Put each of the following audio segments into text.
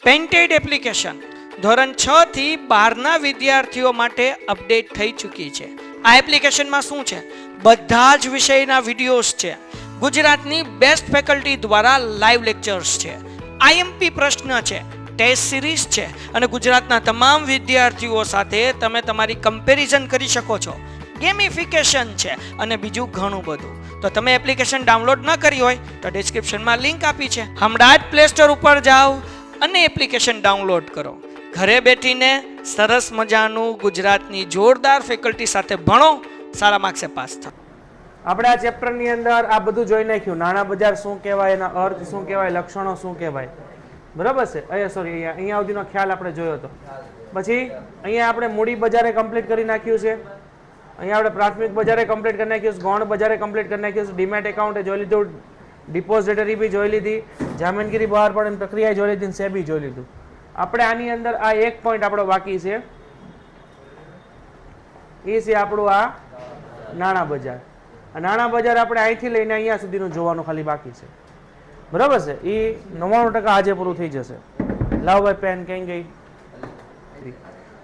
Painted application ધોરણ 6 થી 12ના વિદ્યાર્થીઓ માટે અપડેટ થઈ ચૂકી છે. આ એપ્લિકેશનમાં શું છે? બધા જ વિષયના વિડીયોઝ છે. ગુજરાતની બેસ્ટ ફેકલ્ટી દ્વારા લાઈવ લેક્ચર્સ છે. આઈએમપી પ્રશ્ન છે, ટેસ્ટ સિરીઝ છે અને ગુજરાતના તમામ વિદ્યાર્થીઓ સાથે તમે તમારી કમ્પેરિઝન કરી શકો છો. ગેમિફિકેશન છે અને બીજું ઘણું બધું. તો તમે એપ્લિકેશન ડાઉનલોડ ન કરી હોય તો ડિસ્ક્રિપ્શનમાં લિંક આપી છે. હમણાં જ પ્લે સ્ટોર ઉપર જાઓ અને એપ્લિકેશન ડાઉનલોડ કરો. ઘરે બેઠીને સરસ મજાનું ગુજરાતની જોરદાર ફેકલ્ટી સાથે ભણો, સારા માર્ક્સે પાસ થાઓ. આપણે આ ચેપ્ટરની અંદર આ બધું જોઈ નાખ્યું. નાણાં બજાર શું કહેવાય, એના અર્થ શું કહેવાય, લક્ષણો શું કહેવાય, બરાબર છે. અહીંયા સુધીનો ખ્યાલ આપણે જોયો હતો. પછી અહીંયા આપણે મૂડી બજારે કમ્પ્લીટ કરી નાખ્યું છે. અહીંયા આપણે પ્રાથમિક બજારે કમ્પ્લીટ કરી નાખ્યું છે, ગૌણ બજારે કમ્પ્લીટ કરી નાખ્યું છે, ડીમેટ એકાઉન્ટ જોઈ લીધું, ડિપોઝિટરી બી જોઈ લીધી, જામીનગીરી બહાર પડવાની પ્રક્રિયા જોઈ લીધી, સેબી જોઈ લીધું. આપણે આની અંદર આ એક પોઈન્ટ આપણો બાકી છે, એ છે આપણું આ નાણાં બજાર. આ નાણાં બજાર આપણે અહીંથી લઈને અહીંયા સુધીનું જોવાનું ખાલી બાકી છે, બરાબર છે. એ 99% આજે પૂરું થઈ જશે. લાવ ભાઈ પેન ક્યાં ગઈ?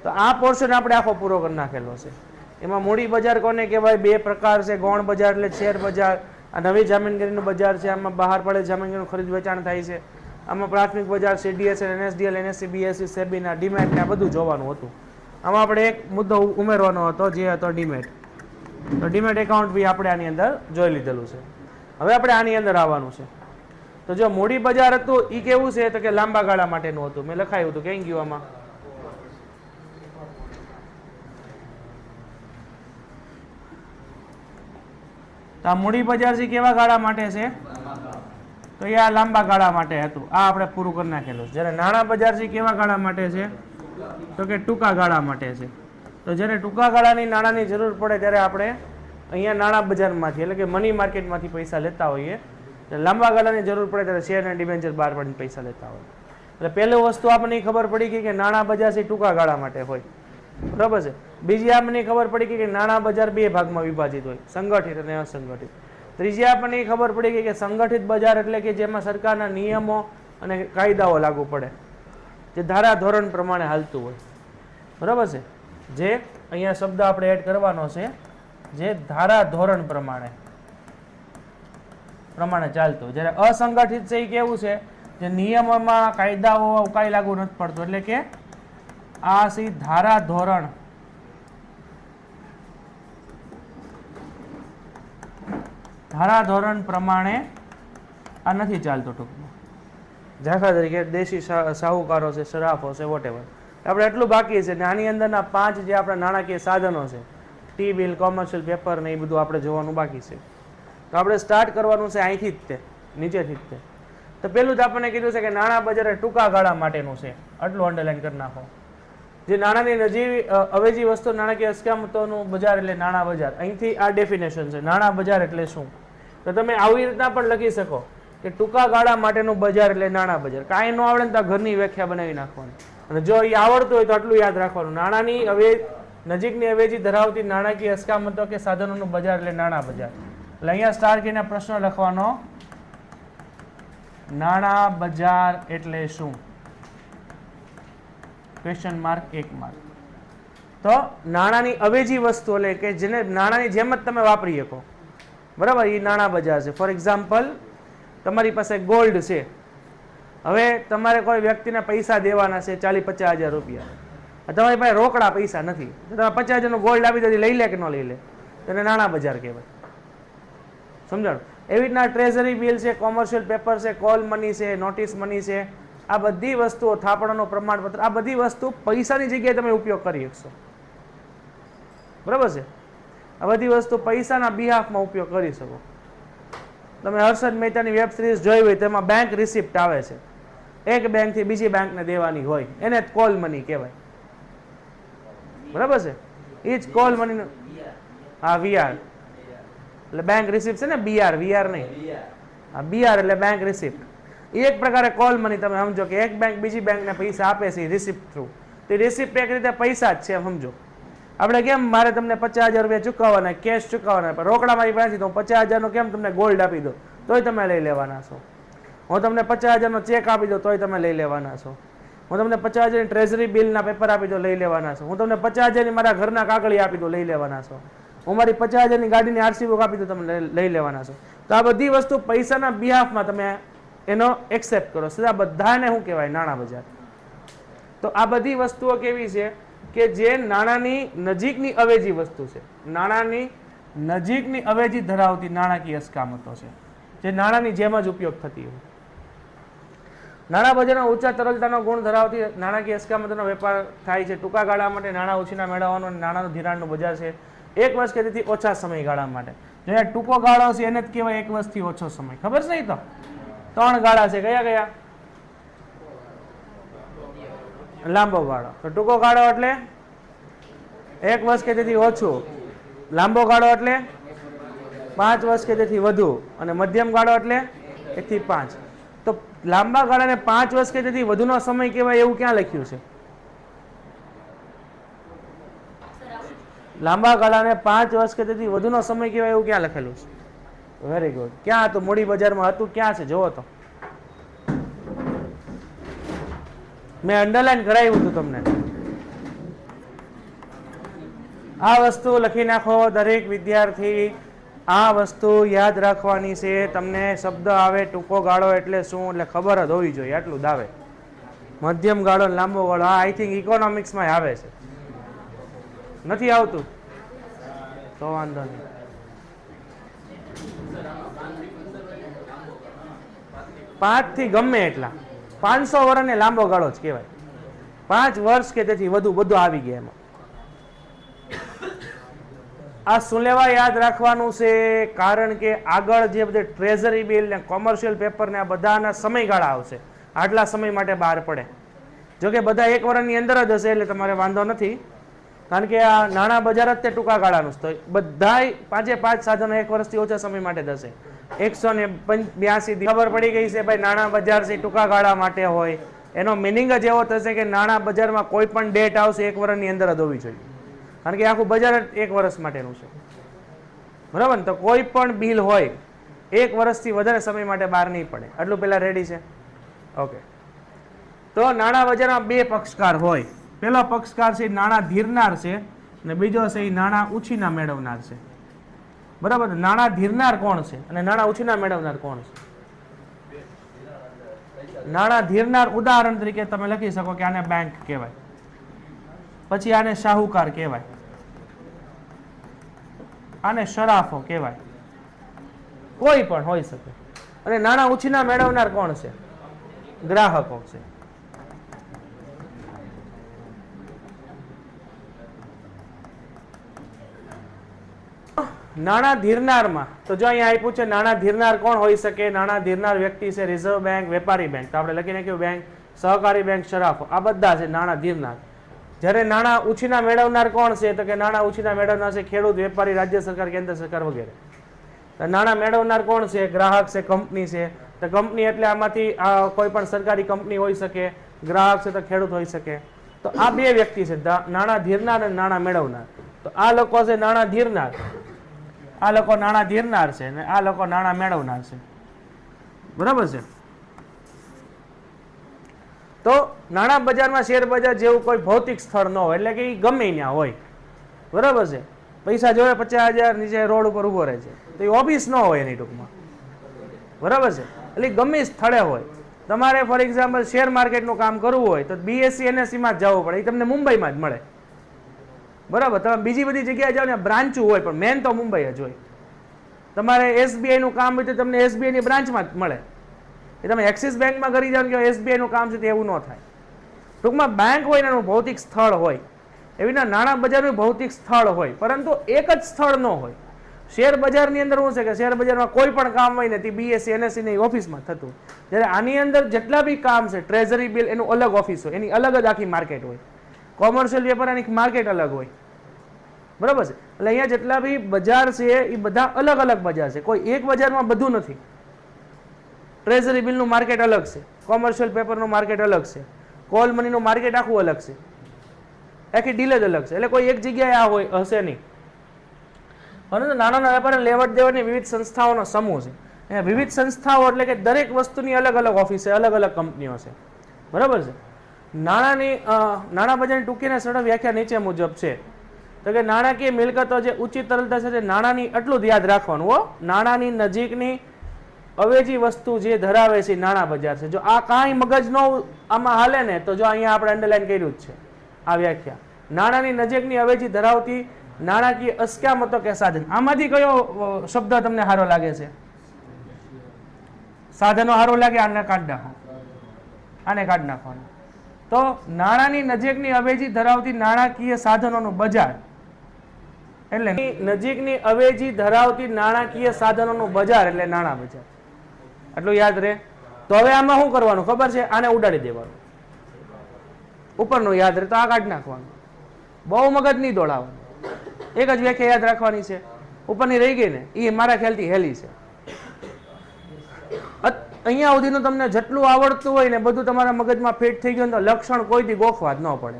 તો આ પોર્શન આપણે આખો પૂરો કરી નાખેલો છે. એમાં મૂડી બજાર કોને કહેવાય? બે પ્રકાર છે. ગૌણ બજાર એટલે શેર બજાર, આ નવી જામીનગીરીનું બજાર છે. આમાં બહાર પડે જામીનગીરીનું ખરીદ વેચાણ થાય છે. આમાં પ્રાથમિક બજાર સીડીએસ, એનએસડીએલ, એનએસસી, બીએસસી, સેબીના, ડીમેટ ને બધું જોવાનું હતું. આમાં આપણે એક મુદ્દો ઉમેરવાનો હતો, જે હતો ડીમેટ. તો ડીમેટ એકાઉન્ટ બી આપણે આની અંદર જોઈ લીધેલું છે. હવે આપણે આની અંદર આવવાનું છે. તો જો મૂડી બજાર હતું એ કેવું છે? તો કે લાંબા ગાળા માટેનું હતું. મેં લખાયું હતું, ક્યાં ગયું આમાં? તો આ મૂડી બજાર છે કેવા ગાળા માટે છે? તો એ આ લાંબા ગાળા માટે હતું. આ આપણે પૂરું કરી નાખેલું છે. જ્યારે નાણાં બજાર છે કેવા ગાળા માટે છે? તો કે ટૂંકા ગાળા માટે છે. તો જ્યારે ટૂંકા ગાળાની નાણાંની જરૂર પડે ત્યારે આપણે અહીંયા નાણાં બજારમાંથી એટલે કે મની માર્કેટમાંથી પૈસા લેતા હોઈએ. લાંબા ગાળાની જરૂર પડે ત્યારે શેર અને ડિબેન્ચર બહાર પાડીને પૈસા લેતા હોય. એટલે પહેલી વસ્તુ આપણને ખબર પડી ગઈ કે નાણાં બજાર છે ટૂંકા ગાળા માટે હોય, બરાબર છે. બીજી આપણને ખબર પડી ગઈ કે નાણાં બજાર બે ભાગમાં વિભાજિત હોય, સંગઠિત અને અસંગઠિત. ત્રીજી આપણને ખબર પડી ગઈ કે સંગઠિત બજાર એટલે કે જેમાં સરકારના નિયમો અને કાયદાઓ લાગુ પડે, જે ધારા ધોરણ પ્રમાણે હાલતું હોય, બરાબર છે. જે અહીંયા શબ્દ આપણે એડ કરવાનો છે, જે ધારા ધોરણ પ્રમાણે ચાલતું. જ્યારે અસંગઠિત છે એ કેવું છે? જે નિયમોમાં કાયદાઓ કાંઈ લાગુ નથી પડતું, એટલે કે આ સી ધારા ધોરણ પ્રમાણે આ નથી ચાલતું. ટૂંકમાં દાખલા તરીકે દેશી સાહુકારો છે, શરાફો છે, વોટેવર. આપણે એટલું બાકી છે ને આની અંદરના 5 જે આપણા નાણાકીય સાધનો છે, ટી બિલ, કોમર્શિયલ પેપર ને એ બધું આપણે જોવાનું બાકી છે. તો આપણે સ્ટાર્ટ કરવાનું છે અહીંથી જ, તે નીચેથી જ. તો પેલું જ આપણને કીધું છે કે નાણાં બજાર એ ટૂંકા ગાળા માટેનું છે. આટલું અંડરલાઈન કરી નાખો. જે નાણાંની નજીવી અવેજી વસ્તુ નાણાકીય અસ્કયામતોનું બજાર એટલે નાણાં બજાર. અહીંથી આ ડેફિનેશન છે, નાણાં બજાર એટલે શું. તો તમે આવી રીતના પણ લખી શકો કે ટૂંકા ગાળા માટેનું બજાર એટલે નાણાં બજાર. કાંઈ ન આવડે ને તો ઘરની વ્યાખ્યા બનાવી નાખવાની. અને જો એ આવડતું હોય તો આટલું યાદ રાખવાનું, નાણાંની નજીકની અવેજી ધરાવતી નાણાકીય અસ્કયામતો કે સાધનોનું બજાર એટલે નાણાં બજાર. એટલે અહીંયા સ્ટાર કીને પ્રશ્ન લખવાનો, નાણાં બજાર એટલે શું? Question mark, 1 mark. તો નાણાંની અવેજી વસ્તુ એટલે કે જેને નાણાંની જેમ જ તમે વાપરી શકો, બરાબર, એ નાણાં બજાર છે. ફોર એક્ઝામ્પલ, તમારી પાસે ગોલ્ડ છે. હવે તમારે કોઈ વ્યક્તિને પૈસા દેવાના છે 40-50 હજાર રૂપિયા. તમારી પાસે રોકડા પૈસા નથી, તમે 50 હજારનું ગોલ્ડ આપી દો, લઈ લે કે ન લઈ લે, તેને નાણાં બજાર કહેવાય. સમજાણું? એવી રીતના ટ્રેઝરી બિલ છે, કોમર્શિયલ પેપર છે, કોલ મની છે, નોટિસ મની છે. આ બધી વસ્તુઓ, થાપણોનું પ્રમાણપત્ર, આ બધી વસ્તુ પૈસાની જગ્યાએ તમે ઉપયોગ કરી શકશો, બરાબર છે. આ બધી વસ્તુ પૈસાના બિહાફમાં ઉપયોગ કરી શકો. તમે હર્ષદ મહેતાની વેબ સિરીઝ જોઈ હોય, તેમાં બેંક રિસિપ્ટ આવે છે, એક બેંકથી બીજી બેંકને દેવાની હોય, એને જ કોલ મની કહેવાય, બરાબર છે. એ જ કોલ મની. હા, વીઆર એટલે બેંક રિસિપ્ટ છે ને, બીઆર, વીઆર નહીં. હા, બીઆર એટલે બેંક રિસિપ્ટ. એક પ્રકારે કોલ મની. તમે સમજો કે એક બેંક બીજી બેંકને પૈસા આપે છે રિસિપ્ટ થ્રુ. તો રિસિપ્ટ એક રીતે પૈસા જ છે, સમજો. આપણે કેમ મારે તમને 50 હજાર રૂપિયા ચૂકવવાના, કેશ ચૂકવવાના, પણ રોકડા મારી પાસેથી તો 50 હજારનો કેમ તમને ગોલ્ડ આપી દો તોય તમે લઈ લેવાના છો. હું તમને 50 હજારનો ચેક આપી દો તોય તમે લઈ લેવાના છો. હું તમને 50,000 ટ્રેઝરી બિલના પેપર આપી દો, લઈ લેવાના છો. હું તમને 50,000 મારા ઘરના કાગળી આપી દો, લઈ લેવાના છો. હું મારી 50,000 ગાડીની આરસી બુક આપી દો, તમે લઈ લેવાના છો. તો આ બધી વસ્તુ પૈસાના બિહાફમાં તમે એનો એક્સેપ્ટ કરો છો. આ બધાને શું કહેવાય? નાણાં બજાર. તો આ બધી વસ્તુઓ કેવી છે કે જે નાણાંની નજીકની અવેજી વસ્તુ છે, નાણાંની નજીકની અવેજી ધરાવતી નાણાકીય અસ્કામતો છે, જે નાણાંની જેમ જ ઉપયોગ થતી હોય. નાણાં બજારમાં ઊંચા તરલતાનો ગુણ ધરાવતી નાણાકીય અસ્કામતોનો વેપાર થાય છે. ટૂંકા ગાળા માટે નાણાં ઉછીના મેળવવાનું અને નાણાંનું ધિરાણનું બજાર છે 1 વર્ષ કે તેથી ઓછા સમયગાળા માટે. જે ટૂંકો ગાળો છે એને જ કહેવાય 1 વર્ષથી ઓછો સમય. ખબર છે નહીં? તો 3 ગાળા છે. કયા કયા? લાંબો ગાળો. તો ટૂંકો ગાળો એટલે 1 વર્ષ કે તેથી ઓછું, લાંબો ગાળો એટલે 5 વર્ષ કે તેથી વધુ, અને મધ્યમ ગાળો એટલે 1 થી 5. તો લાંબા ગાળાને 5 વર્ષ કે તેથી વધુનો સમય કહેવાય એવું ક્યાં લખ્યું છે? લાંબા ગાળાને 5 વર્ષ કે તેથી વધુનો સમય કહેવાય એવું ક્યાં લખેલું છે? Very good. ક્યાં હતું? મૂડી બજારમાં હતું. ક્યાં છે? જોવો તો. મેં અંડરલાઈન કરાવ્યું હતું તમને. આ વસ્તુ લખી નાખો દરેક વિદ્યાર્થી. આ વસ્તુ યાદ રાખવાની છે. તમને શબ્દ આવે ટૂંકો ગાળો એટલે શું એટલે ખબર જ હોવી જોઈએ, આટલું જ આવે. મધ્યમ ગાળો, લાંબો ગાળો, આ આઈ થિંક ઇકોનોમિક્સમાં આવે છે. નથી આવતું તો વાંધો નહીં. પાંચ થી ગમે એટલા 500 વર્ષને લાંબો ગાળો જ કહેવાય. 5 વર્ષ કે તેથી વધુ બધું આવી ગયા એમાં. આ શું લેવા યાદ રાખવાનું છે? કારણ કે આગળ જે બધે ટ્રેઝરી બિલ ને કોમર્શિયલ પેપર ને આ બધાના સમયગાળા આવશે. આટલા સમય માટે બહાર પડે. જોકે બધા 1 વર્ષની અંદર જ હશે એટલે તમારે વાંધો નથી, કારણ કે આ નાણાં બજાર જ તે ટૂંકા ગાળાનું છે. બધાય 5 સાધનો 1 વર્ષથી ઓછા સમય માટે થશે. 182 ખબર પડી ગઈ છે ભાઈ નાણાં બજાર છે ટૂંકા ગાળા માટે હોય. એનો મિનિંગ જ એવો થશે કે નાણાં બજારમાં કોઈ પણ ડેટ આવશે 1 વર્ષની અંદર જ હોવી જોઈએ, કારણ કે આખું બજાર જ 1 વર્ષ માટેનું છે. બરાબર ને? તો કોઈ પણ બિલ હોય 1 વર્ષથી વધારે સમય માટે બહાર નહીં પડે. આટલું પહેલા રેડી છે? ઓકે. તો નાણાં બજારમાં 2 પક્ષકાર હોય. પહેલો પક્ષકાર છે નાણાં ધીરનાર છે, અને બીજો છે એ નાણાં ઉછીના મેળવનાર છે. બરાબર? નાણાં ધીરનાર કોણ છે અને નાણાં ઉછીના મેળવનાર કોણ છે? નાણાં ધીરનાર ઉદાહરણ તરીકે તમે લખી શકો કે આને બેંક કહેવાય, પછી આને શાહુકાર કહેવાય, આને શરાફો કહેવાય, કોઈ પણ હોઈ શકે. અને નાણાં ઉછીના મેળવનાર કોણ છે? ગ્રાહકો છે. નાણાં ધીરનારમાં તો જો અહીંયા આપ્યું છે નાણાં ધીરનાર કોણ હોઈ શકે? નાણાં ધીરનાર વ્યક્તિ છે રિઝર્વ બેંક, વેપારી બેંક. તો આપણે લખી નાખ્યું બેંક, સહકારી બેંક, શરાફો, આ બધા છે નાણાં ધીરનાર. જ્યારે નાણાં ઉછીના મેળવનાર કોણ છે? તો કે નાણાં ઉછીના મેળવનાર છે ખેડૂત, વેપારી, રાજ્ય સરકાર, કેન્દ્ર સરકાર વગેરે. નાણાં મેળવનાર કોણ છે? ગ્રાહક છે, કંપની છે. તો કંપની એટલે આમાંથી કોઈ પણ સરકારી કંપની હોઈ શકે, ગ્રાહક છે તો ખેડૂત હોઈ શકે. તો આ 2 વ્યક્તિ છે, નાણાં ધીરનાર અને નાણાં મેળવનાર. તો આ લોકો છે નાણાં ધીરનાર, આ લોકો નાણાં ધીરનાર છે, અને આ લોકો નાણાં મેળવનાર છે. બરાબર છે? તો નાણાં બજારમાં શેર બજાર જેવું કોઈ ભૌતિક સ્થળ ન હોય, એટલે કે એ ગમે ત્યાં હોય. બરાબર છે? પૈસા જોવે 50,000 નીચે રોડ ઉપર ઉભો રહે છે, તો એ ઓફિસ ન હોય એની ટૂંકમાં. બરાબર છે? એટલે ગમે સ્થળે હોય. તમારે ફોર એક્ઝામ્પલ શેર માર્કેટનું કામ કરવું હોય તો BSE NSE માં જ જવું પડે, એ તમને મુંબઈમાં જ મળે. બરાબર? તમે બીજી બધી જગ્યાએ જાઓ ને બ્રાન્ચો હોય, પણ મેન તો મુંબઈ જ હોય. તમારે SBI નું કામ હોય તો તમને SBI ની બ્રાન્ચમાં જ મળે. એ તમે એક્સિસ બેંકમાં કરી જાઓ કે SBI નું કામ છે તે એવું ન થાય. ટૂંકમાં બેંક હોય ને એનું ભૌતિક સ્થળ હોય, એવી ના નાણાં બજારનું ભૌતિક સ્થળ હોય, પરંતુ એક જ સ્થળ ન હોય. શેર બજારની અંદર શું છે કે શેર બજારમાં કોઈ પણ કામ હોય ને તે BSE NSE ની ઓફિસમાં થતું. જ્યારે આની અંદર જેટલા બી કામ છે, ટ્રેઝરી બિલ એનું અલગ ઓફિસ હોય, એની અલગ જ આખી માર્કેટ હોય. કોમર્શિયલ વેપાર એની માર્કેટ અલગ હોય. બરાબર છે? એટલે અહીંયા જેટલા બી બજાર છે એ બધા અલગ અલગ બજાર છે, કોઈ એક બજારમાં બધું નથી. ટ્રેઝરી બિલનું માર્કેટ અલગ છે, કોમર્શિયલ પેપરનું માર્કેટ અલગ છે, કોલ મનીનું માર્કેટ આખું અલગ છે, આખી ડીલ જ અલગ છે. એટલે કોઈ એક જગ્યાએ આ હોય હશે નહીં. પરંતુ નાના વેપાર લેવડ દેવડની વિવિધ સંસ્થાઓનો સમૂહ છે. અહીંયા વિવિધ સંસ્થાઓ એટલે કે દરેક વસ્તુની અલગ અલગ ઓફિસ છે, અલગ અલગ કંપનીઓ છે. બરાબર છે? નાણાં બજારની ટૂંકી અને સરળ વ્યાખ્યા નીચે મુજબ છે. તો કે નાણાકીય મિલકતો જે ઊંચી તરલતા સાથે નાણાંની, એટલું જ યાદ રાખવાનું હો, નાણાંની નજીકની અવેજી વસ્તુ જે ધરાવે છે નાણાં બજાર છે. જો આ કાંઈ મગજ નો આમાં હાલે ને તો જો અહીંયા આપણે અંડરલાઈન કર્યું જ છે આ વ્યાખ્યા. નાણાંની નજીકની અવેજી ધરાવતી નાણાકીય અસ્કયામતો કે સાધન. આમાંથી કયો શબ્દ તમને સારો લાગે છે? સાધનો સારો લાગે? આને કાઢ નાખો, આને કાઢ નાખવાનું. તો નાણાંની નજીકની અવેજી ધરાવતી નાણાકીય સાધનોનું બજાર, એટલે નજીકની અવેજી ધરાવતી નાણાકીય સાધનોનું બજાર એટલે નાણાં બજાર. એટલું યાદ રહે. તો હવે આમાં શું કરવાનું ખબર છે? આને ઉડાડી દેવાનું. ઉપરનું યાદ રહે તો આ કાઢી નાખવાનું. બહુ મગજ નહીં દોડાવવાનું. એક જ વ્યાખ્યા યાદ રાખવાની છે. ઉપરની રહી ગઈ ને એ મારા ખ્યાલથી હેલી છે. અહીંયા સુધીનું તમને જેટલું આવડતું હોય ને બધું તમારા મગજમાં ફિટ થઈ ગયું તો લક્ષણ કોઈથી ગોખવા જ ન પડે.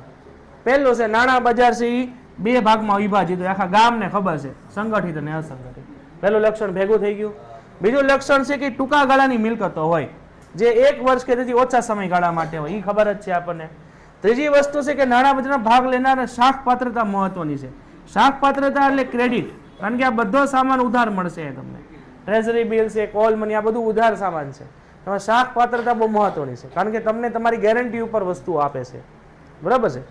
પહેલું છે નાણાં બજાર છે એ બે ભાગમાં વિભાજિત હોય. આખા ગામને ખબર છે, સંગઠિત અને અસંગઠિત. પહેલું લક્ષણ ભેગું થઈ ગયું. બીજું લક્ષણ છે કે ટૂંકા ગાળાની મિલકતો હોય જે 1 વર્ષ કે તેથી ઓછા સમયગાળા માટે હોય, એ ખબર જ છે આપણને. ત્રીજી વસ્તુ છે કે નાણાં બજારમાં ભાગ લેનાર શાખ પાત્રતા મહત્વની છે. શાખ પાત્રતા એટલે ક્રેડિટ, કારણ કે આ બધો સામાન ઉધાર મળશે તમને. ટ્રેઝરી બિલ છે, કોલ મની, આ બધું ઉધાર સામાન છે. તમે શાખ પાત્રતા બહુ મહત્વની છે, કારણ કે તમને તમારી ગેરંટી ઉપર વસ્તુ આપે છે. બરાબર છે?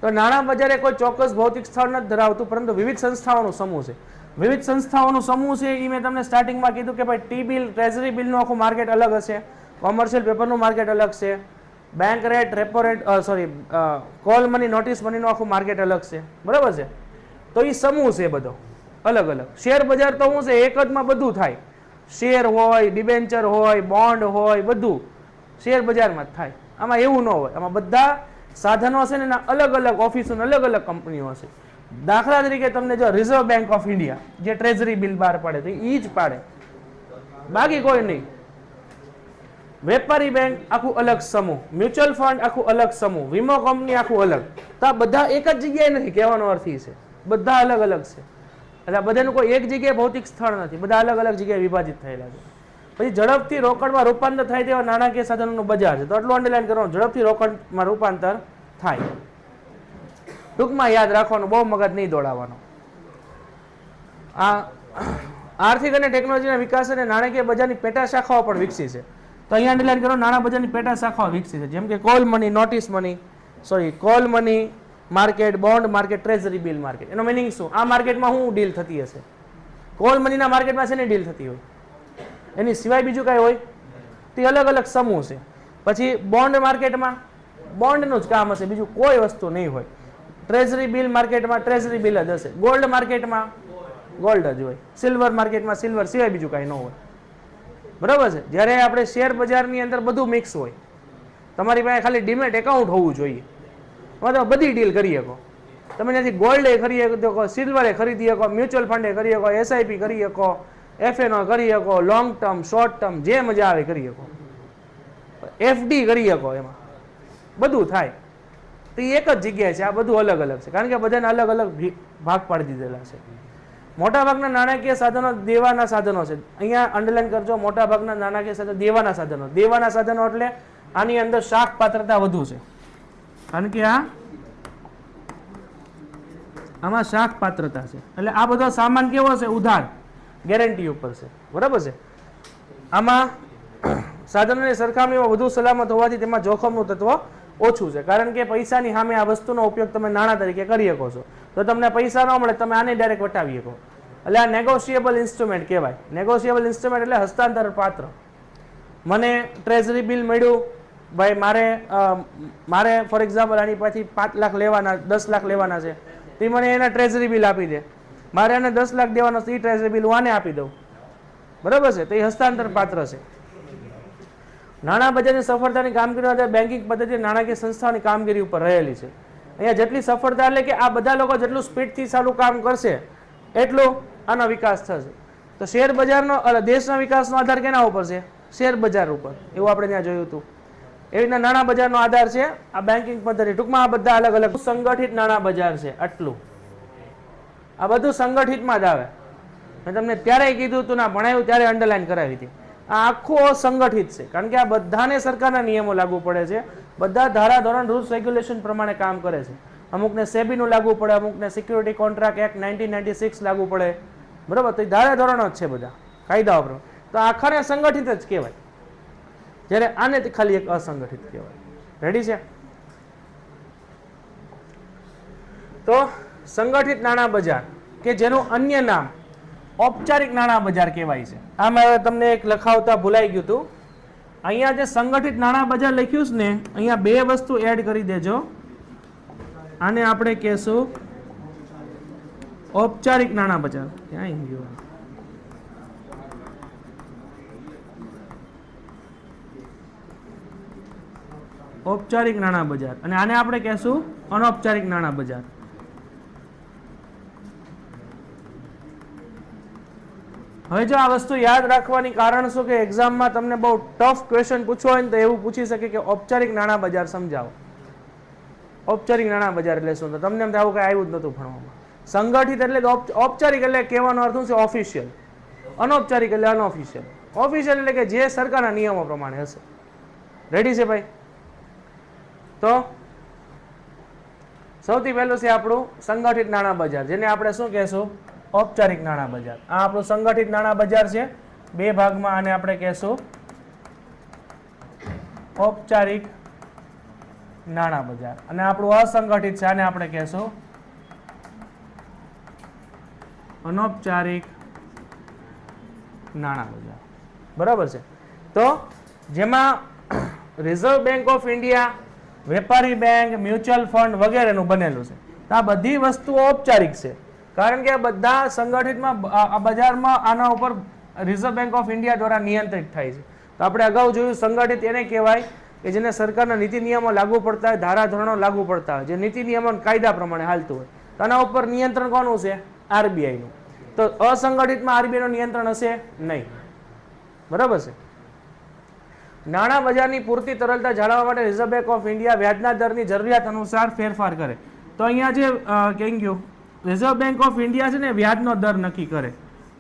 તો નાણાં બજાર એ કોઈ ચોક્કસ ભૌતિક સ્થળ નથી ધરાવતું, પરંતુ વિવિધ સંસ્થાઓનો સમૂહ છે. વિવિધ સંસ્થાઓનો સમૂહ છે એ મેં તમને સ્ટાર્ટિંગમાં કીધું કે ભાઈ ટી બિલ, ટ્રેઝરી બિલનું આખું માર્કેટ અલગ હશે, કોમર્શિયલ પેપરનું માર્કેટ અલગ છે, bank rate, repo rate, call money, notice મનીનું આખું માર્કેટ અલગ છે. બરાબર છે? તો એ સમૂહ છે બધો અલગ અલગ. શેર બજાર તો શું છે? એક જમાં બધું થાય. શેર હોય, ડિબેન્ચર હોય, બોન્ડ હોય, બધું શેર બજારમાં જ થાય. આમાં એવું ન હોય. આમાં બધા સાધનો છે ને એના અલગ અલગ ઓફિસો, અલગ અલગ કંપનીઓ છે. દાખલા તરીકે તમને જો રિઝર્વ બેંક ઓફ ઇન્ડિયા જે ટ્રેઝરી બિલ બહાર પાડે તો એ જ પાડે, બાકી કોઈ નહીં. વેપારી બેંક આખું અલગ સમૂહ, મ્યુચ્યુઅલ ફંડ આખું અલગ સમૂહ, વીમો કંપની આખું અલગ. તો આ બધા એક જ જગ્યાએ નથી, કહેવાનો અર્થ એ છે બધા અલગ અલગ છે. એટલે બધાનું કોઈ એક જગ્યાએ ભૌતિક સ્થળ નથી, બધા અલગ અલગ જગ્યાએ વિભાજિત થયેલા છે. પછી ઝડપથી રોકડમાં રૂપાંતર થાય તેવા નાણાકીય સાધનોનું બજાર છે. તો એટલું અંડરલાઈન કરવાનું, ઝડપથી રોકડમાં રૂપાંતર થાય. ટૂંકમાં યાદ રાખવાનું, બહુ મગજ નહીં દોડાવવાનો. આ આર્થિક અને ટેકનોલોજીના વિકાસ અને નાણાકીય બજારની પેટા શાખાઓ પણ વિકસી છે. તો અહીંયા અંડરલાઈન કરો, નાણાં બજારની પેટા શાખાઓ વિકસી છે. જેમ કે call money, notice money, call money market, bond market, treasury bill market. એનો મિનિંગ શું? આ માર્કેટમાં શું ડીલ થતી હશે? કોલ મનીના માર્કેટમાં શેની ડીલ થતી હોય? એની સિવાય બીજું કાંઈ હોય? તે અલગ અલગ સમૂહ છે. પછી બોન્ડ માર્કેટમાં બોન્ડનું જ કામ હશે, બીજું કોઈ વસ્તુ નહીં હોય. ટ્રેઝરી બિલ માર્કેટમાં ટ્રેઝરી બિલ જ હશે. ગોલ્ડ માર્કેટમાં ગોલ્ડ જ હોય. સિલ્વર માર્કેટમાં સિલ્વર સિવાય બીજું કાંઈ ન હોય. બરાબર છે? જ્યારે આપણે શેર બજારની અંદર બધું મિક્સ હોય. તમારી પાસે ખાલી ડીમેટ એકાઉન્ટ હોવું જોઈએ, તમે બધી ડીલ કરી શકો. તમે ત્યાંથી ગોલ્ડ ખરીદી શકો, સિલ્વરે ખરીદી શકો, મ્યુચ્યુઅલ ફંડે કરી શકો, એસઆઈપી કરી શકો, એફએનઓ કરી શકો, લોંગ ટર્મ, શોર્ટ ટર્મ, જે મજા આવે કરી શકો, એફડી કરી શકો, એમાં બધું થાય. તો એ એક જ જગ્યાએ છે. આ બધું અલગ અલગ છે, કારણ કે બધાને અલગ અલગ ભાગ પાડી દીધેલા છે. મોટાભાગના નાણાકીય સાધનો દેવાના સાધનો છે. અહીંયા અંડરલાઈન કરજો, મોટાભાગના નાણાકીય સાધનો દેવાના સાધનો. દેવાના સાધનો એટલે આની અંદર શાખ પાત્રતા વધુ છે, કારણ કે આમાં શાખ પાત્રતા છે. એટલે આ બધો સામાન કેવો છે? ઉધાર, ગેરંટી ઉપર છે. બરાબર છે? આમાં સાધનોની સરખામણીમાં વધુ સલામત હોવાથી તેમાં જોખમનું તત્વ ઓછું છે, કારણ કે પૈસાની સામે આ વસ્તુનો ઉપયોગ તમે નાણાં તરીકે કરી શકો છો. તો તમને પૈસા ન મળે, તમે આને ડાયરેક્ટ વટાવી શકો. એટલે આ નેગોશિયેબલ ઇન્સ્ટ્રુમેન્ટ કહેવાય. નેગોશિયેબલ ઇન્સ્ટ્રુમેન્ટ એટલે હસ્તાંતર પાત્ર. મને ટ્રેઝરી બિલ મળ્યું, ભાઈ મારે ફોર એક્ઝામ્પલ આની પાછી 5 લાખ લેવાના, 10 લાખ લેવાના છે, તો મને એના ટ્રેઝરી બિલ આપી દે. મારે એને 10 લાખ દેવાના છે, એ ટ્રેઝરી બિલ હું આને આપી દઉં. બરાબર છે? તો એ હસ્તાંતર પાત્ર છે. નાણાં બજારની સફળતાની કામગીરી માટે બેન્કિંગ પદ્ધતિ નાણાકીય સંસ્થાઓની કામગીરી ઉપર રહેલી છે. અહીંયા જેટલી સફળતા એટલે કે આ બધા લોકો જેટલું સ્પીડથી સારું કામ કરશે એટલો આનો વિકાસ થશે. તો શેર બજારનો દેશના વિકાસનો આધાર કેના ઉપર છે? શેર બજાર ઉપર. એવું આપણે ત્યાં જોયું હતું. એવી રીતના નાણાં બજારનો આધાર છે આ બેન્કિંગ પદ્ધતિ. ટૂંકમાં આ બધા અલગ અલગ સંગઠિત નાણાં બજાર છે. આટલું આ બધું સંગઠિતમાં જ આવે. મેં તમને ત્યારે કીધું હતું, ના ભણાવ્યું ત્યારે અંડરલાઈન કરાવી હતી. આ આખું સંગઠિત છે, કારણ કે આ બધાને સરકારના નિયમો લાગુ પડે છે. બધા ધારાધોરણ રૂલ્સ રેગ્યુલેશન પ્રમાણે કામ કરે છે. અમુકને સેબીનું લાગુ પડે, અમુકને સિક્યુરિટી કોન્ટ્રાક્ટ એક્ટ 1996 લાગુ પડે, બરાબર. તો એ ધારાધોરણો જ છે બધા કાયદાઓ પ્રમાણે. તો આખાને સંગઠિત જ કહેવાય, જ્યારે આને ખાલી એક અસંગઠિત કહેવાય. રેડી છે? તો સંગઠિત નાણાં બજાર કે જેનું અન્ય નામ ઔપચારિક નાણાં બજાર કહેવાય છે. આમાં હવે તમને એક લખાવતા ભૂલાઈ ગયું હતું. અહીંયા જે સંગઠિત નાણાં બજાર લખ્યું છે ને, અહીંયા બે વસ્તુ એડ કરી દેજો. આને આપણે કહેશું ઔપચારિક નાણાં બજાર. ક્યાં આવી ગયું? ઔપચારિક નાણાં બજાર, અને આને આપણે કહેશું અનૌપચારિક નાણાં બજાર. હવે જો આ વસ્તુ યાદ રાખવાની કારણ શું કે એક્ઝામમાં તમને બહુ ટફ ક્વેશ્ચન પૂછવો હોય ને તો એવું પૂછી શકે કે ઔપચારિક નાણાં બજાર સમજાવો. ઔપચારિક નાણાં બજાર એટલે શું? તો તમને એમ આવું કઈ આવ્યું જ નતું ભણવામાં. સંગઠિત એટલે ઔપચારિક એટલે કહેવાનો અર્થ શું છે? ઓફિશિયલ. અનૌપચારિક એટલે અનઓફિશિયલ. ઓફિશિયલ એટલે કે જે સરકારના નિયમો પ્રમાણે હશે. રેડી છે ભાઈ? તો સૌથી પહેલું છે આપણું સંગઠિત નાણાં બજાર, જેને આપણે શું કહેશું? ઔપચારિક નાણાં બજાર. આ આપણું સંગઠિત નાણાં બજાર છે. બે ભાગમાં આને આપણે કહેશું ઔપચારિક નાણાં બજાર, અને આપણું અસંગઠિત છે, આને આપણે કહેશું અનૌપચારિક નાણાં બજાર. બરાબર છે? તો જેમાં રિઝર્વ બેંક ઓફ ઇન્ડિયા, વેપારી બેંક, મ્યુચ્યુઅલ ફંડ વગેરેનું બનેલું છે. તો આ બધી વસ્તુઓ ઔપચારિક છે, કારણ કે બધા સંગઠિતમાં આ બજારમાં આના ઉપર રિઝર્વ બેંક ઓફ ઇન્ડિયા દ્વારા નિયંત્રિત થાય છે. તો આપણે અગાઉ જોયું સંગઠિત એને કહેવાય કે જેને સરકારના નીતિ નિયમો લાગુ પડતા હોય, ધારાધોરણો લાગુ પડતા હોય, જે નીતિ નિયમો કાયદા પ્રમાણે હાલતું હોય. તો આના ઉપર નિયંત્રણ કોનું છે? આરબીઆઈનું. તો અસંગઠિતમાં આરબીઆઈનું નિયંત્રણ હશે નહીં. બરાબર છે? નાણાં બજારની પૂરતી તરલતા જાળવવા માટે રિઝર્વ બેંક ઓફ ઇન્ડિયા વ્યાજના દરની જરૂરિયાત અનુસાર ફેરફાર કરે. તો અહીંયા જે કહી ગયું, રિઝર્વ બેંક ઓફ ઇન્ડિયા છે ને વ્યાજનો દર નક્કી કરે,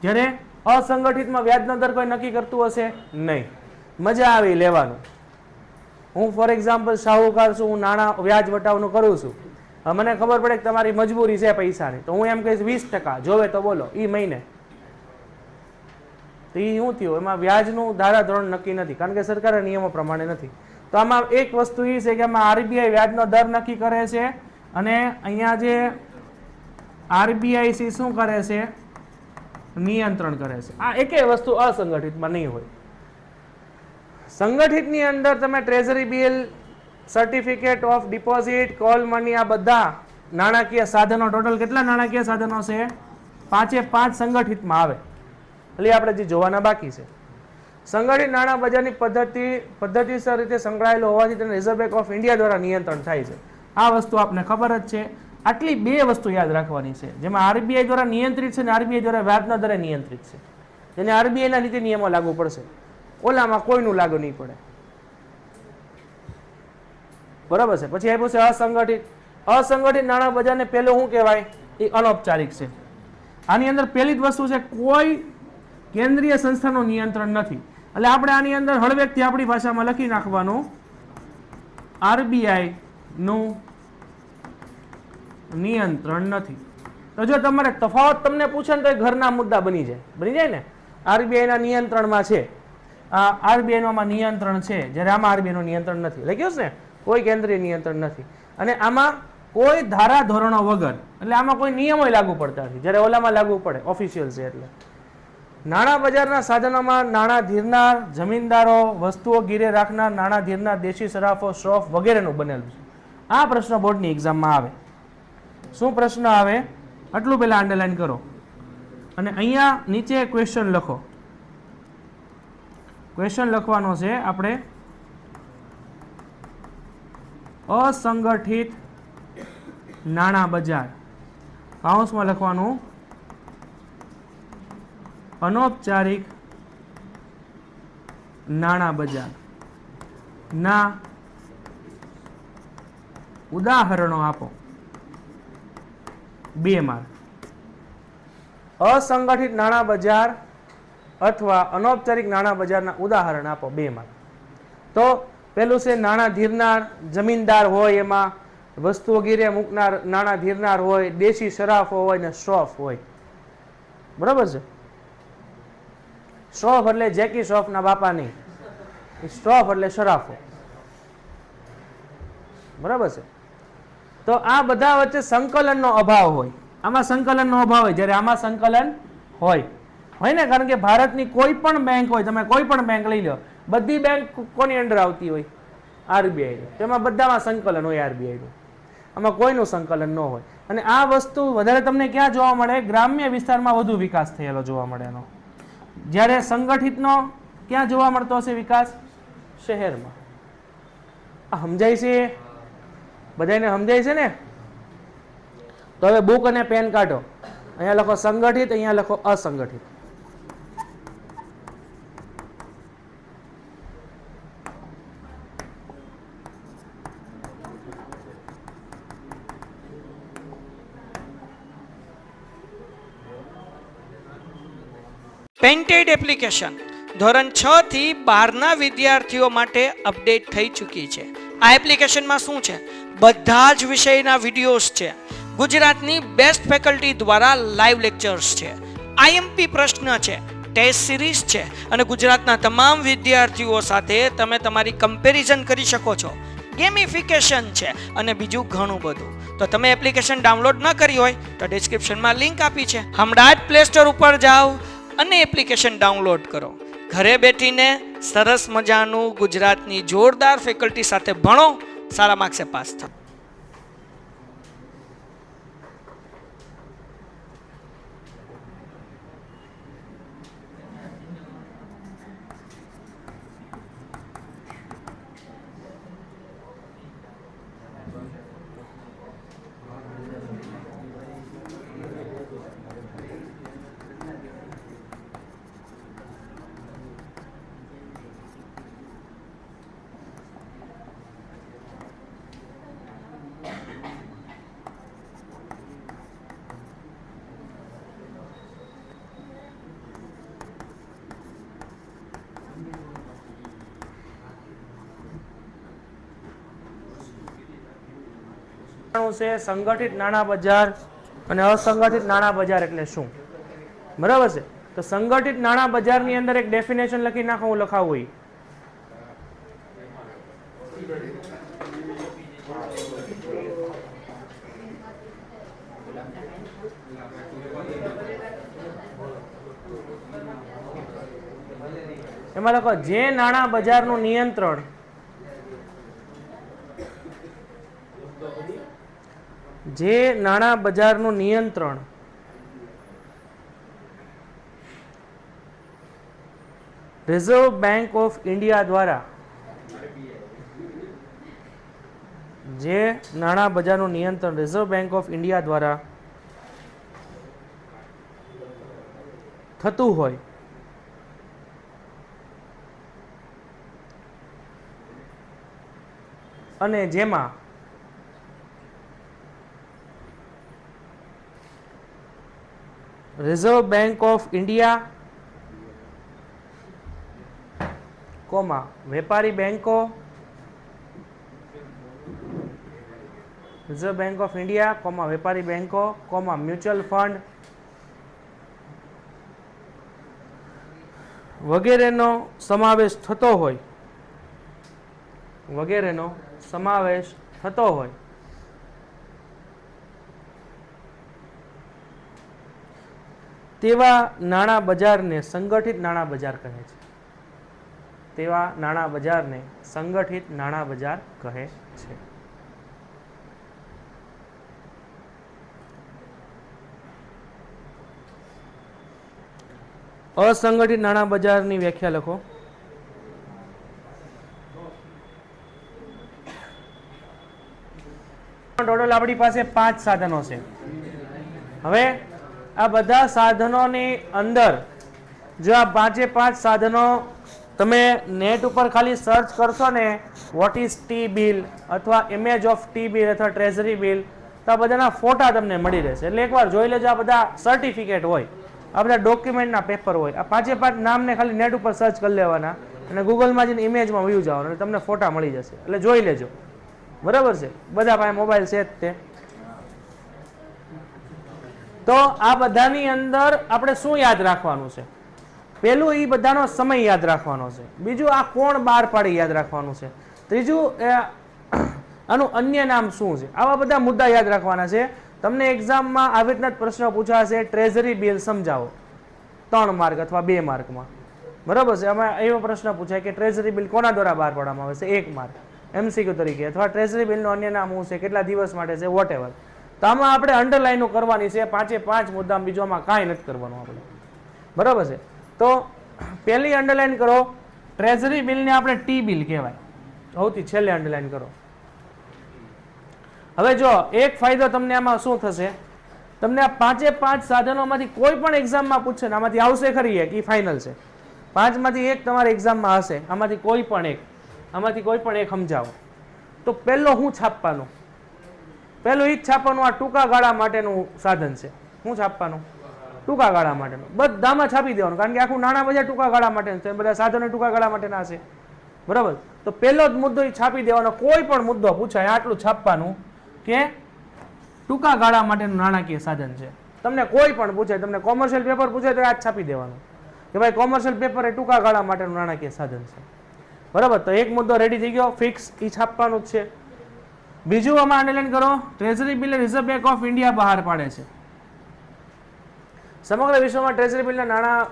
જ્યારે અસંગઠિતમાં વ્યાજનો દર કોઈ નક્કી કરતું હશે નહીં. મજા આવી લેવાનું. હું ફોર એક્ઝામ્પલ શાહુકાર છું, હું નાણાં વ્યાજ વટાવનું કરું છું. મને ખબર પડે કે તમારી મજબૂરી છે પૈસાની, તો હું એમ કહીશ 20% જોવે તો બોલો એ મહિને. તો એ શું થયું? એમાં વ્યાજનું ધારાધોરણ નક્કી નથી, કારણ કે સરકારના નિયમો પ્રમાણે નથી. તો આમાં એક વસ્તુ એ છે કે આમાં આરબીઆઈ વ્યાજનો દર નક્કી કરે છે, અને અહીંયા જે આરબીઆઈ શું કરે છે? નિયંત્રણ કરે છે. આ એકે વસ્તુ અસંગઠિતમાં નહીં હોય. સંગઠિતની અંદર તમે treasury bill, certificate of deposit, call money, આ બધા નાણાકીય સાધનો, ટોટલ કેટલા નાણાકીય સાધનો છે? 5 સંગઠિતમાં આવે. એટલે આપણે જે જોવાના બાકી છે. સંગઠિત નાણાં બજારની પદ્ધતિસર રીતે સંકળાયેલો હોવાથી તેને રિઝર્વ બેંક ઓફ ઇન્ડિયા દ્વારા નિયંત્રણ થાય છે. આ વસ્તુ આપને ખબર જ છે. આટલી બે વસ્તુ યાદ રાખવાની છે, જેમાં આરબીઆઈ દ્વારા નિયંત્રિત છે અને આરબીઆઈ દ્વારા વ્યાજના દરે નિયંત્રિત છે. જેને આરબીઆઈના નીતિ નિયમો લાગુ પડશે, ઓલામાં કોઈનું લાગુ નહીં પડે. બરાબર છે? પછી આપ્યું છે અસંગઠિત. અસંગઠિત નાણાં બજારને પહેલું શું કહેવાય? એ અનૌપચારિક છે. આની અંદર પહેલી જ વસ્તુ છે, કોઈ કેન્દ્રીય સંસ્થાનું નિયંત્રણ નથી. એટલે આપણે આની અંદર હળવેકથી આપણી ભાષામાં લખી નાખવાનું આરબીઆઈ નું નિયંત્રણ નથી. તો જો તમારે તફાવત તમને પૂછે ને તો એ ઘરના મુદ્દા બની જાય ને. આરબીઆઈ ના નિયંત્રણમાં છે, આ આરબીઆઈ માં નિયંત્રણ છે, જ્યારે આમાં આરબીઆઈ નું નિયંત્રણ નથી. લખ્યું છે ને, કોઈ કેન્દ્રીય નિયંત્રણ નથી, અને આમાં કોઈ ધારા ધોરણો વગર, એટલે આમાં કોઈ નિયમો લાગુ પડતા નથી, જ્યારે ઓલામાં લાગુ પડે, ઓફિશિયલ છે. એટલે નાણાં બજારના સાધનોમાં નાણાં ધીરનાર, જમીનદારો, વસ્તુઓ ગીરે રાખનાર, નાણાં ધીરનાર, દેશી સરાફો, શ્રોફ વગેરેનું બનેલું છે. આ પ્રશ્ન બોર્ડની એક્ઝામમાં આવે. શું પ્રશ્ન આવે? આટલું પહેલા અંડરલાઈન કરો, અને અહીંયા નીચે ક્વેશ્ચન લખો. ક્વેશ્ચન લખવાનો છે આપણે અસંગઠિત નાણાં બજાર, કાઉન્સમાં લખવાનું અનૌપચારિક નાણાં બજાર ના ઉદાહરણો આપો. 2 માર્ક. અસંગઠિત નાણાં બજાર અથવા અનૌપચારિક નાણાં બજારના ઉદાહરણ આપો. 2 માર્ક. તો પેલું છે નાણાં ધીરનાર, જમીનદાર હોય એમાં વસ્તુઓ ગીરે મૂકનાર નાણાં ધીરનાર હોય, દેશી શરાફો હોય ને શ્રોફ હોય. બરાબર છે. શ્રોફ એટલે જેકી શ્રોફના બાપા નહીં, શ્રોફ એટલે શરાફો. બરાબર છે. તો આ બધા વચ્ચે સંકલનનો અભાવ હોય. આમાં સંકલનનો અભાવ હોય, જ્યારે આમાં સંકલન હોય ને. કારણ કે ભારતની કોઈ પણ બેંક હોય, તમે કોઈ પણ બેંક લઈ લો, બધી બેંક કોની અંડર આવતી હોય? આરબીઆઈ. તેમાં બધામાં સંકલન હોય આરબીઆઈનું. આમાં કોઈનું સંકલન ન હોય. અને આ વસ્તુ વધારે તમને ક્યાં જોવા મળે? ગ્રામ્ય વિસ્તારમાં વધુ વિકાસ થયેલો જોવા મળે એનો. જ્યારે સંગઠિતનો ક્યાં જોવા મળતો હશે વિકાસ? શહેરમાં. આ સમજાય છે? બધાને સમજાય છે ને? તો હવે બુક અને પેન કાઢો. અહીંયા લખો સંગઠિત, અહીંયા લખો અસંગઠિત. પેન્ટેડ એપ્લિકેશન ધોરણ 6 થી 12ના વિદ્યાર્થીઓ માટે અપડેટ થઈ ચૂકી છે. આ એપ્લિકેશનમાં શું છે? બધા જ વિષયના વિડીયોઝ છે. ગુજરાતની બેસ્ટ ફેકલ્ટી દ્વારા લાઈવ લેક્ચર્સ છે, આઈએમપી પ્રશ્ન છે, ટેસ્ટ સિરીઝ છે અને ગુજરાતના તમામ વિદ્યાર્થીઓ સાથે તમે તમારી કમ્પેરિઝન કરી શકો છો. ગેમિફિકેશન છે અને બીજું ઘણું બધું. તો તમે એપ્લિકેશન ડાઉનલોડ ન કરી હોય તો ડિસ્ક્રિપ્શનમાં લિંક આપી છે. હમણાં જ પ્લે સ્ટોર ઉપર જાઓ અને એપ્લિકેશન ડાઉનલોડ કરો. ઘરે બેઠીને સરસ મજાનું ગુજરાતની જોરદાર ફેકલ્ટી સાથે ભણો, સારા માર્ક્સે પાસ થાઓ. છે સંગઠિત નાણાં બજાર અને અસંગઠિત નાણાં બજાર એટલે શું? બરાબર છે. તો સંગઠિત નાણાં બજારની અંદર એક ડેફિનેશન લખી નાખો. હું લખાવું એમાં લખો જે નાણાં બજારનું નિયંત્રણ રિઝર્વ બેંક ઓફ ઇન્ડિયા દ્વારા થતું હોય અને જેમાં રિઝર્વ બેંક ઓફ ઇન્ડિયા વેપારી બેંકો, રિઝર્વ બેંક ઓફ ઇન્ડિયા વેપારી બેંકો મ્યુચ્યુઅલ ફંડ વગેરેનો સમાવેશ થતો હોય તેવા નાણાં બજારને સંગઠિત નાણાં બજાર કહે છે. અસંગઠિત નાણાં બજારની વ્યાખ્યા લખો. ટોટલ આપણી પાસે 5 સાધનો છે. હવે આ બધા સાધનોની અંદર જો આ 5 સાધનો તમે નેટ ઉપર ખાલી સર્ચ કરશો ને, વોટ ઇઝ ટી બિલ અથવા ઇમેજ ઓફ ટી બિલ અથવા ટ્રેઝરી બિલ, તો આ બધાના ફોટા તમને મળી રહેશે. એટલે એકવાર જોઈ લેજો. આ બધા સર્ટિફિકેટ હોય, આ બધા ડોક્યુમેન્ટના પેપર હોય. આ 5 નામને ખાલી નેટ ઉપર સર્ચ કરી લેવાના અને ગૂગલમાં જઈને ઇમેજમાં વ્યૂ જાઓ અને તમને ફોટા મળી જશે, એટલે જોઈ લેજો. બરાબર છે, બધા પાસે મોબાઈલ છે જ તે. તો આ બધાની અંદર આપણે શું યાદ રાખવાનું છે? પેલું એ બધાનો સમય યાદ રાખવાનો છે. બીજું આ કોણ બહાર પાડી યાદ રાખવાનું છે. ત્રીજું આનું અન્ય નામ શું છે. આવા બધા મુદ્દા યાદ રાખવાના છે. તમને એક્ઝામમાં આવી રીતના જ પ્રશ્ન પૂછાશે, ટ્રેઝરી બિલ સમજાવો, 3 માર્ક અથવા 2 માર્કમાં. બરાબર છે, આમાં એવો પ્રશ્ન પૂછાય કે ટ્રેઝરી બિલ કોના દ્વારા બહાર પાડવામાં આવે છે, 1 માર્ક MCQ તરીકે. અથવા ટ્રેઝરી બિલનું અન્ય નામ શું છે, કેટલા દિવસ માટે છે, વોટ એવર. તો આમાં આપણે અંડરલાઈનો કરવાની છે 5 મુદ્દા, બીજું આમાં કાંઈ નથી કરવાનું આપણે. બરાબર છે. તો પહેલી અંડરલાઈન કરો, ટ્રેઝરી બિલને આપણે ટી બિલ કહેવાય. સૌથી છેલ્લે અંડરલાઈન કરો. હવે જો એક ફાયદો તમને આમાં શું થશે, તમને આ 5 સાધનોમાંથી કોઈ પણ એક્ઝામમાં પૂછશે ને આમાંથી આવશે ખરી એક, એ ફાઇનલ છે. 5 માંથી એક તમારી એક્ઝામમાં હશે, આમાંથી કોઈ પણ એક સમજાવો. તો પહેલો શું છાપવાનું? પહેલું એ જ છાપવાનું, આ ટૂંકા ગાળા માટેનું સાધન છે. શું છાપવાનું? ટૂંકા ગાળા માટેનું. બધામાં છાપી દેવાનું, કારણ કે આખું નાણાં બજાર ટૂંકા ગાળા માટેનું છે, બધા સાધનો ટૂંકા ગાળા માટેના હશે. બરાબર. તો પહેલો જ મુદ્દો એ છાપી દેવાનો. કોઈ પણ મુદ્દો પૂછાય આટલું છાપવાનું કે ટૂંકા ગાળા માટેનું નાણાકીય સાધન છે. તમને કોઈ પણ પૂછે, તમને કોમર્શિયલ પેપર પૂછે તો આ જ છાપી દેવાનું કે ભાઈ કોમર્શિયલ પેપર એ ટૂંકા ગાળા માટેનું નાણાકીય સાધન છે. બરાબર. તો એક મુદ્દો રેડી થઈ ગયો, ફિક્સ, એ છાપવાનું જ છે. બીજું આમાં અંડરલાઈન કરો, treasury bill reserve bank of India બહાર પાડે છે. સમગ્ર વિશ્વમાં ટ્રેઝરી બિલના નાણાં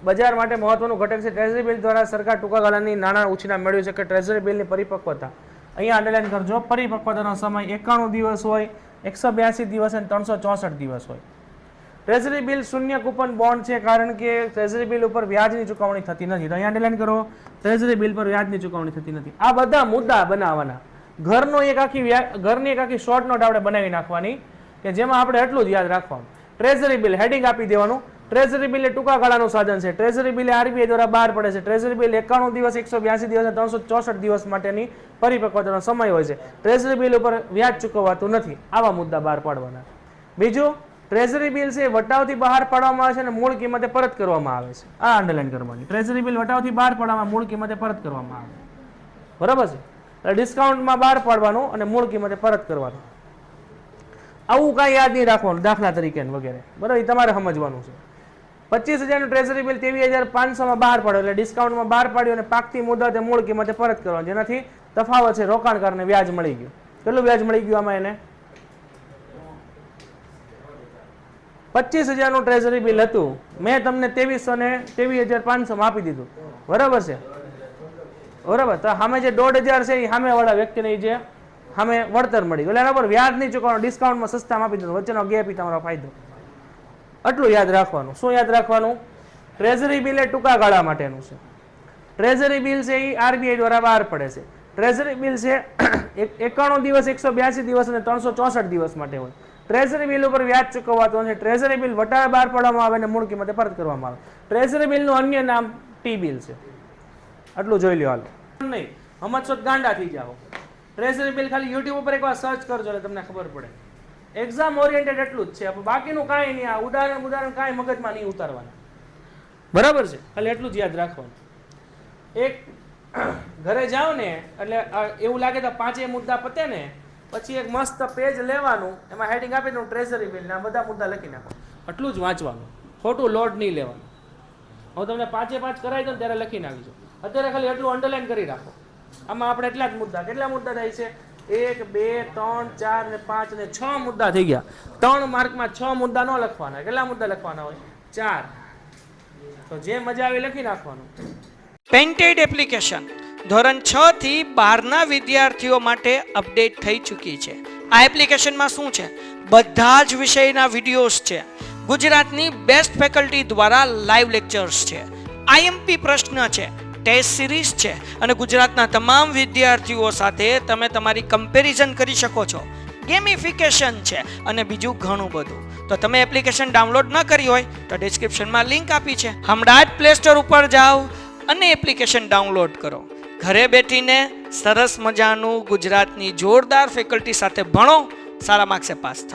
બજાર માટે મહત્વનું ઘટક છે. ટ્રેઝરી બિલ દ્વારા સરકાર ટૂંકા ગાળાની નાણાં ઉછીના મેળવી શકે. ટ્રેઝરી બિલની પરિપક્વતા અહીંયા અંડરલાઈન કરજો. પરિપક્વતાનો સમય 91 દિવસ હોય, 182 દિવસ અને 364 દિવસ હોય. ટ્રેઝરી બિલ શૂન્ય કૂપન બોન્ડ છે, કારણ કે ટ્રેઝરી બિલ ઉપર વ્યાજની ચૂકવણી થતી નથી. તો અહીંયા અંડરલાઈન કરો, ટ્રેઝરી બિલ પર વ્યાજની ચૂકવણી થતી નથી. આ બધા મુદ્દા બનાવવાના. ઘરની એક આખી શોર્ટ નોટ આપણે બનાવી નાખવાની કે જેમાં આપણે એટલું જ યાદ રાખવાનું. ટ્રેઝરી બિલ હેડિંગ આપી દેવાનું. ટ્રેઝરી બિલ એ ટૂંકા ગાળાનું સાધન છે. ટ્રેઝરી બિલ RBI દ્વારા બહાર પડે છે. ટ્રેઝરી બિલ 91 દિવસ, 182 દિવસ અને 364 દિવસ માટેની પરિપક્વતાનો સમય હોય છે. ટ્રેઝરી બિલ ઉપર વ્યાજ ચૂકવવાતું નથી. આવા મુદ્દા બહાર પાડવાના. બીજું, ટ્રેઝરી બિલ છે વટાવથી બહાર પાડવામાં આવે છે અને મૂળ કિંમતે પરત કરવામાં આવે છે. આ અંડરલાઈન કરવાની. ટ્રેઝરી બિલ વટાવથી બહાર પાડવામાં, મૂળ કિંમતે પરત કરવામાં આવે. બરાબર છે. ડિસ્કાઉન્ટમાં બહાર પાડવાનું અને મૂળ કિંમતે પરત કરવાનું. આવું કાંઈ યાદ નહીં રાખવાનું, દાખલા તરીકે વગેરે. બરાબર, એ તમારે સમજવાનું છે. 25,000નું ટ્રેઝરી બિલ 23,500માં બહાર પાડ્યો, એટલે ડિસ્કાઉન્ટમાં બહાર પાડ્યું અને પાકતી મુદતે મૂળ કિંમતે પરત કરવાનું. જેનાથી તફાવત છે, રોકાણકારને વ્યાજ મળી ગયું. કેટલું વ્યાજ મળી ગયું આમાં એને? 25,000નું ટ્રેઝરી બિલ હતું, મેં તમને 2300 ને 23,500 આપી દીધું. બરાબર છે. બરાબર. તો સામે જે 1,500 છે એ સામે વાળા વ્યક્તિને જે સામે વળતર મળી ગયું, એટલે એના પર વ્યાજ નહીં ચૂકવવાનું, ડિસ્કાઉન્ટમાં સસ્તામાં આપી દીધું. વચ્ચેનો ગેપ તમારો ફાયદો. આટલું યાદ રાખવાનું. શું યાદ રાખવાનું? ટ્રેઝરી બિલ એ ટૂંકા ગાળા માટેનું છે. ટ્રેઝરી બિલ છે એ RBI દ્વારા બહાર પડે છે. ટ્રેઝરી બિલ છે 91 દિવસ, 182 દિવસ અને 364 દિવસ માટે હોય. ટ્રેઝરી બિલ ઉપર વ્યાજ ચૂકવવાતું નથી. ટ્રેઝરી બિલ વટાવે બહાર પાડવામાં આવે અને મૂળ કિંમતે પરત કરવામાં આવે. ટ્રેઝરી બિલનું અન્ય નામ ટી બિલ છે. આટલું જોઈ લો. હાલો નહીં સમજશો તો ગાંડા થઈ જાઓ. ટ્રેઝરી બિલ ખાલી YouTube ઉપર એકવાર સર્ચ કરજો એટલે તમને ખબર પડે. એક્ઝામ ઓરિએન્ટેડ એટલું જ છે, બાકીનું કાંઈ નહીં. આ ઉદાહરણ કાંઈ મગજમાં નહીં ઉતારવાના. બરાબર છે. ખાલી એટલું જ યાદ રાખવાનું. એક ઘરે જાઓ ને એટલે એવું લાગે તો 5 મુદ્દા પતે ને પછી એક મસ્ત પેજ લેવાનું, એમાં હેડિંગ આપી દઉં ટ્રેઝરી બિલ, આ બધા મુદ્દા લખી નાખો. આટલું જ વાંચવાનું, ખોટું લોડ નહીં લેવાનું. હું તમને 5 કરાવી દઉં ત્યારે લખી નાખજો. અત્યારે ખાલી એટલું અંડરલાઈન કરી રાખો. આમાં આપણે એટલા જ મુદ્દા, કેટલા મુદ્દા થાય છે? 1, 2, 3, 4 ને 5 ને 6 મુદ્દા થઈ ગયા. 3 માર્કમાં 6 મુદ્દા ન લખવાના. કેટલા મુદ્દા લખવાના હોય? 4. તો જે મજા આવે લખી નાખવાનું. પેન્ટેડ એપ્લિકેશન ધોરણ 6 થી 12ના વિદ્યાર્થીઓ માટે અપડેટ થઈ ચૂકી છે. આ એપ્લિકેશનમાં શું છે? બધા જ વિષયના વિડીયોઝ છે. ગુજરાતની બેસ્ટ ફેકલ્ટી દ્વારા લાઈવ લેક્ચર્સ છે. IMP પ્રશ્ન છે, ટેસ્ટ સિરીઝ છે અને ગુજરાતના તમામ વિદ્યાર્થીઓ સાથે તમે તમારી કમ્પેરિઝન કરી શકો છો. ગેમિફિકેશન છે અને બીજું ઘણું બધું. તો તમે એપ્લિકેશન ડાઉનલોડ ન કરી હોય તો ડિસ્ક્રિપ્શનમાં લિંક આપી છે. હમણાં જ પ્લે સ્ટોર ઉપર જાઓ અને એપ્લિકેશન ડાઉનલોડ કરો. ઘરે બેઠીને સરસ મજાનું ગુજરાતની જોરદાર ફેકલ્ટી સાથે ભણો, સારા માર્ક્સે પાસ થાઓ.